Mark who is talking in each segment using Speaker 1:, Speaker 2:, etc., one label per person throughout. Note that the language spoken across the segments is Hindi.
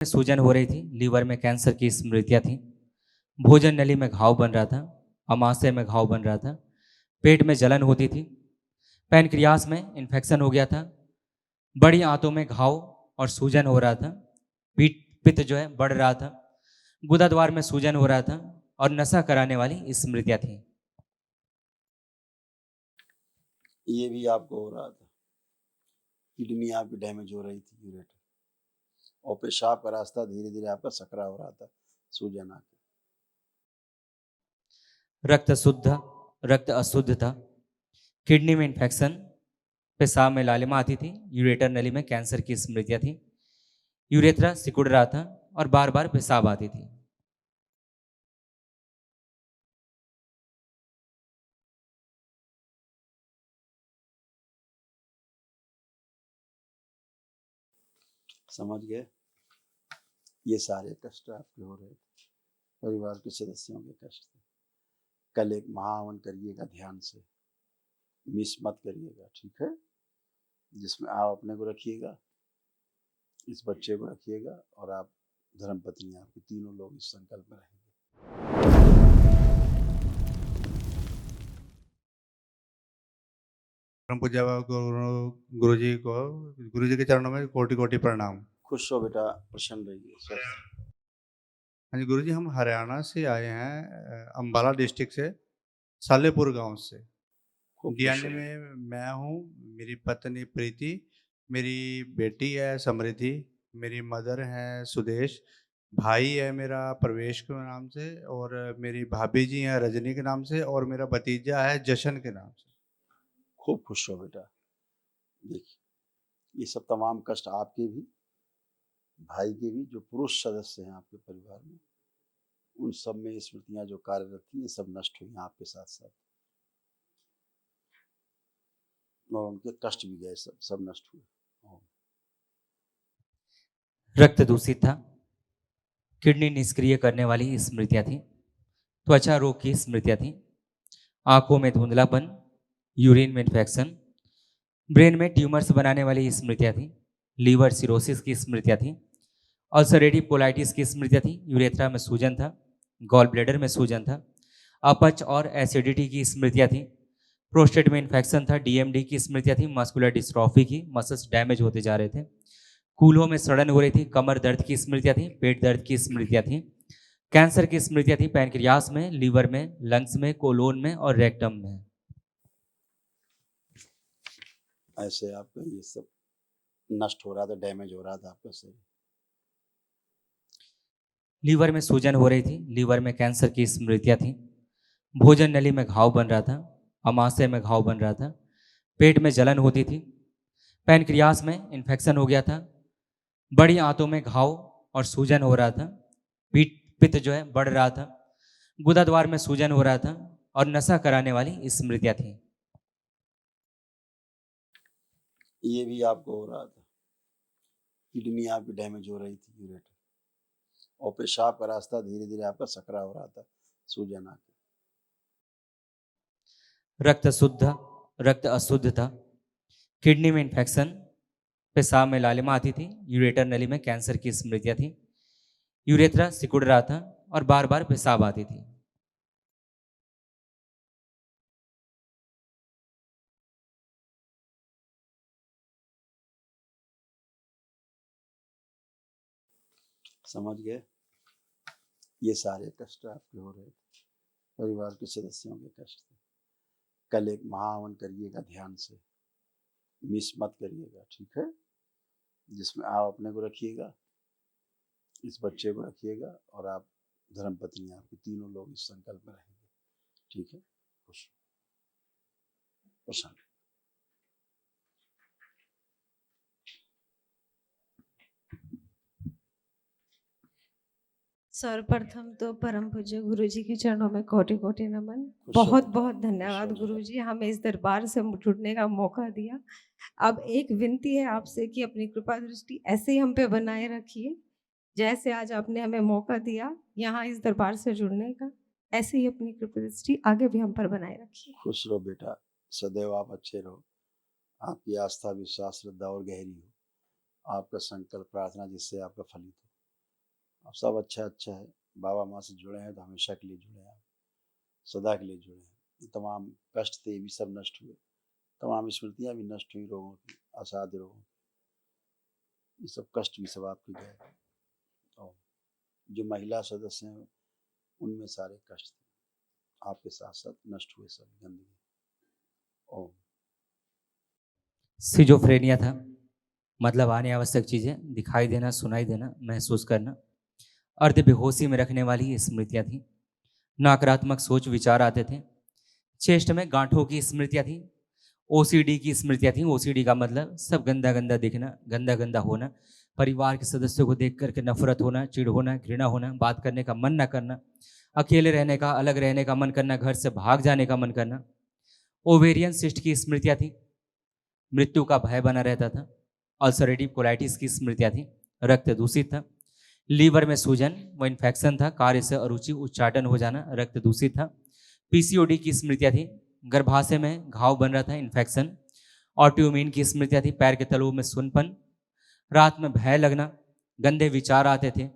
Speaker 1: सूजन हो रही थी, लीवर में कैंसर की स्मृतियाँ थीं, भोजन नली में घाव बन रहा था, अमाशय में घाव बन रहा था, पेट में जलन होती थी, पैनक्रियास में इन्फेक्शन हो गया था, बड़ी आंतों में घाव और सूजन हो रहा था, पीठ पित्त जो है बढ़ रहा था, गुदाद्वार में सूजन हो रहा था और नशा कराने वाली स्मृतियाँ थीं।
Speaker 2: ये भी आपको हो रहा था, किडनी आपकी डैमेज हो रही थी, यूरेटर, और पेशाब का रास्ता धीरे धीरे आपका सकरा हो रहा था, सूजन आके।
Speaker 1: रक्त अशुद्ध था, किडनी में इन्फेक्शन, पेशाब में लालिमा आती थी, यूरेटर नली में कैंसर की स्मृतियाँ थीं, यूरेथ्रा सिकुड़ रहा था और बार बार पेशाब आती थी।
Speaker 2: समझ गए? ये सारे कष्ट आपके हो रहे थे, परिवार के सदस्यों के कष्ट थे। कल एक महावन करिएगा, ध्यान से मिस मत करिएगा, ठीक है? जिसमें आप अपने को रखिएगा, इस बच्चे को रखिएगा, और आप धर्मपत्नी आपकी, तीनों लोग इस संकल्प में रहेंगे।
Speaker 3: परम पूज्य गुरु जी को, गुरु जी के चरणों में कोटि कोटि प्रणाम।
Speaker 2: खुश हो बेटा, प्रसन्न रहिए, स्वस्थ।
Speaker 3: हाँ जी गुरु जी, हम हरियाणा से आए हैं, अम्बाला डिस्ट्रिक्ट से, सालेपुर गांव से।
Speaker 2: खूब खुश
Speaker 3: डीएनए
Speaker 2: हो।
Speaker 3: में मैं हूँ, मेरी पत्नी प्रीति, मेरी बेटी है समृद्धि, मेरी मदर है सुदेश, भाई है मेरा प्रवेश के नाम से, और मेरी भाभी जी हैं रजनी के नाम से, और मेरा भतीजा है जशन के नाम से।
Speaker 2: खूब खुश हो बेटा। देखिए, ये सब तमाम कष्ट आपके भी, भाई के भी, जो पुरुष सदस्य हैं आपके परिवार में, उन सब में स्मृतियां जो कार्यरत थी, ये सब नष्ट हुई आपके साथ साथ, और उनके कष्ट भी गए, सब सब नष्ट हुए।
Speaker 1: रक्त दूषित था, किडनी निष्क्रिय करने वाली स्मृतियाँ थीं, त्वचा रोग की स्मृतियाँ थीं, आंखों में धुंधलापन, यूरिन में इन्फेक्शन, ब्रेन में ट्यूमर्स बनाने वाली स्मृतियाँ थीं, लीवर सिरोसिस की स्मृतियाँ थीं, अल्सरेटिव कोलाइटिस की स्मृतियाँ थीं, यूरेथ्रा में सूजन था, गॉल ब्लैडर में सूजन था, अपच और एसिडिटी की स्मृतियाँ थीं, प्रोस्टेट में इन्फेक्शन था, डीएमडी की स्मृतियाँ थीं, मस्कुलर डिस्ट्रॉफी की, मसल्स डैमेज होते जा रहे थे, कूल्हों में सड़न हो रही थी, कमर दर्द की स्मृतियाँ थीं, पेट दर्द की स्मृतियाँ थीं, कैंसर की स्मृतियाँ थीं, पैनक्रियास में, लीवर में, लंग्स में, कोलोन में और रेक्टम में।
Speaker 2: ऐसे आपका ये सब नष्ट हो रहा था, डैमेज हो रहा था आपका शरीर।
Speaker 1: लीवर में सूजन हो रही थी, लीवर में कैंसर की स्मृतियाँ थीं, भोजन नली में घाव बन रहा था, अमाशय में घाव बन रहा था, पेट में जलन होती थी, पैनक्रियास में इन्फेक्शन हो गया था, बड़ी आंतों में घाव और सूजन हो रहा था, पीठ पित्त जो है बढ़ रहा था, गुदाद्वार में सूजन हो रहा था और नशा कराने वाली स्मृतियाँ थीं।
Speaker 2: ये भी आपको हो रहा था, किडनी आपकी डैमेज हो रही थी, यूरेटर, और पेशाब का रास्ता धीरे धीरे आपका सकरा हो रहा था, सूजन आके।
Speaker 1: रक्त अशुद्ध था, किडनी में इन्फेक्शन, पेशाब में लालिमा आती थी, यूरेटर नली में कैंसर की स्मृतियाँ थीं, यूरेथ्रा सिकुड़ रहा था और बार बार पेशाब आती थी।
Speaker 2: समझ गए? ये सारे कष्ट आपके हो रहे थे, परिवार के सदस्यों के कष्ट थे। कल एक महावन करिएगा, ध्यान से मिस मत करिएगा, ठीक है? जिसमें आप अपने को रखिएगा, इस बच्चे को रखिएगा, और आप धर्मपत्नी आपकी, तीनों लोग इस संकल्प में रहेंगे, ठीक है? खुश, प्रसन्न।
Speaker 4: सर्वप्रथम तो परम पूज्य गुरु जी के चरणों में कोटि कोटि नमन।
Speaker 2: खुश हो
Speaker 4: बहुत
Speaker 2: बेटा,
Speaker 4: बहुत
Speaker 2: खुश
Speaker 4: धन्यवाद
Speaker 2: हो
Speaker 4: गुरु
Speaker 2: बेटा।
Speaker 4: जी, हमें इस दरबार से जुड़ने का मौका दिया। अब एक विनती है आपसे कि अपनी कृपा दृष्टि ऐसे ही हम पे बनाए रखिए, जैसे आज आपने हमें मौका दिया यहाँ इस दरबार से जुड़ने का, ऐसे ही अपनी कृपा दृष्टि आगे भी हम पर बनाए रखिए।
Speaker 2: खुश रहो बेटा, सदैव आप अच्छे रहो, आपकी आस्था विश्वास श्रद्धा और गहरी हो, आपका संकल्प प्रार्थना जिससे आपका फलित हो। अब सब अच्छा अच्छा है। बाबा माँ से जुड़े हैं तो हमेशा के लिए जुड़े हैं आप, सदा के लिए जुड़े हैं। ये तमाम कष्ट थे ये भी सब नष्ट हुए, तमाम स्मृतियाँ भी नष्ट हुई रोगों की, असाध्य रोगों की, ये सब कष्ट भी सब आपके गए। और जो महिला सदस्य हैं उनमें सारे कष्ट थे, आपके साथ साथ नष्ट हुए सब गंदगी। ओम।
Speaker 1: सिजोफ्रेनिया था, मतलब आने आवश्यक चीजें दिखाई देना, सुनाई देना, महसूस करना। अर्ध बेहोशी में रखने वाली स्मृतियां थी। नकारात्मक सोच विचार आते थे। चेस्ट में गांठों की स्मृतियां थी। ओसीडी की स्मृतियां थी। ओसीडी का मतलब सब गंदा गंदा दिखना, गंदा गंदा होना, परिवार के सदस्यों को देख करके नफरत होना, चिढ़ होना, घृणा होना, बात करने का मन न करना, अकेले रहने का, अलग रहने का मन करना, घर से भाग जाने का मन करना। ओवेरियन सिस्ट की स्मृतियां थी। मृत्यु का भय बना रहता था। अल्सरेटिव कोलाइटिस की स्मृतियां थी। रक्त दूषित था। लीवर में सूजन व इन्फेक्शन था। कार्य से अरुचि, उच्चाटन हो जाना, रक्त दूषित था। पीसीओडी की स्मृतियां थी। गर्भाशय में घाव बन रहा था, इन्फेक्शन। ऑटोइम्यून की स्मृतियां थी। पैर के तलुओं में सुनपन, रात में भय लगना, गंदे विचार आते थे।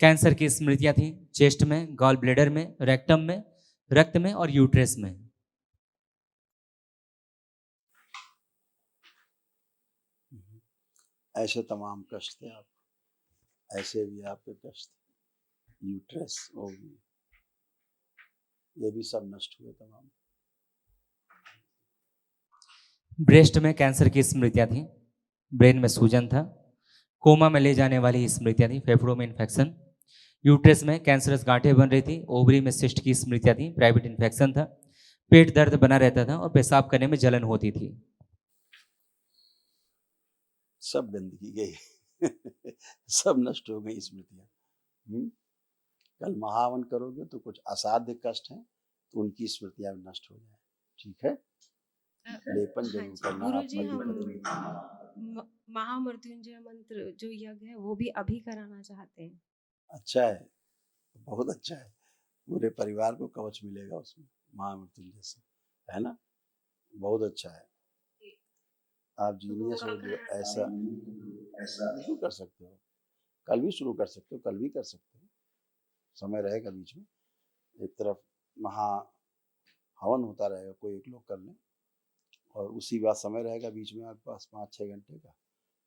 Speaker 1: कैंसर की स्मृतियां थी। चेस्ट में, गॉल ब्लेडर में, रेक्टम में, रक्त में और यूट्रेस में।
Speaker 2: ऐसे तमाम कष्ट थे आप, ऐसे भी आपके कष्ट, यूट्रस, ओवरी, ये भी सब नष्ट हुए तमाम।
Speaker 1: ब्रेस्ट में कैंसर की स्मृतियां थी। ब्रेन में सूजन था। कोमा में ले जाने वाली स्मृतियां थी। फेफड़ों में इन्फेक्शन। यूट्रस में कैंसरस गांठें बन रही थी। ओवरी में सिस्ट की स्मृतियां थी। प्राइवेट इन्फेक्शन था। पेट दर्द बना रहता था और पेशाब करने में जलन होती थी।
Speaker 2: सब गंदगी गई सब नष्ट हो गई स्मृतियाँ। कल महावन करोगे तो कुछ असाध्य कष्ट हैं तो उनकी स्मृतियाँ भी नष्ट हो जाए, ठीक है। लेपन
Speaker 4: हाँ
Speaker 2: जरूर
Speaker 4: जी
Speaker 2: करना,
Speaker 4: गुरु
Speaker 2: आप
Speaker 4: जी,
Speaker 2: मल्टी
Speaker 4: हम
Speaker 2: करेंगे।
Speaker 4: महामृत्युंजय मंत्र जो यज्ञ है वो भी अभी कराना चाहते हैं।
Speaker 2: अच्छा है, बहुत अच्छा है, पूरे परिवार को कवच मिलेगा उसमें महामृत्युंजय से, है ना। बहुत अच्छा है, आप
Speaker 4: तो वो
Speaker 2: जीनियस हो
Speaker 4: कब
Speaker 2: जो
Speaker 4: कराना
Speaker 2: ऐसा ऐसा बिल्कुल कर सकते हो। कल भी शुरू कर सकते हो, कल भी कर सकते हो, समय रहेगा बीच में। एक तरफ महा हवन होता रहेगा, कोई एक लोग कर लें, और उसी बात समय रहेगा बीच में आपके पास 5-6 घंटे का,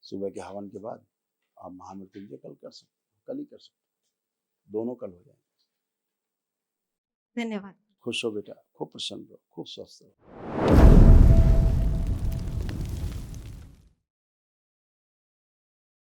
Speaker 2: सुबह के हवन के बाद आप महामृत्युंजय कल कर सकते हो, कल ही कर सकते हो, दोनों कल हो जाएंगे।
Speaker 4: धन्यवाद।
Speaker 2: खुश हो बेटा, खूब प्रसन्न रहो, खूब स्वस्थ रहो।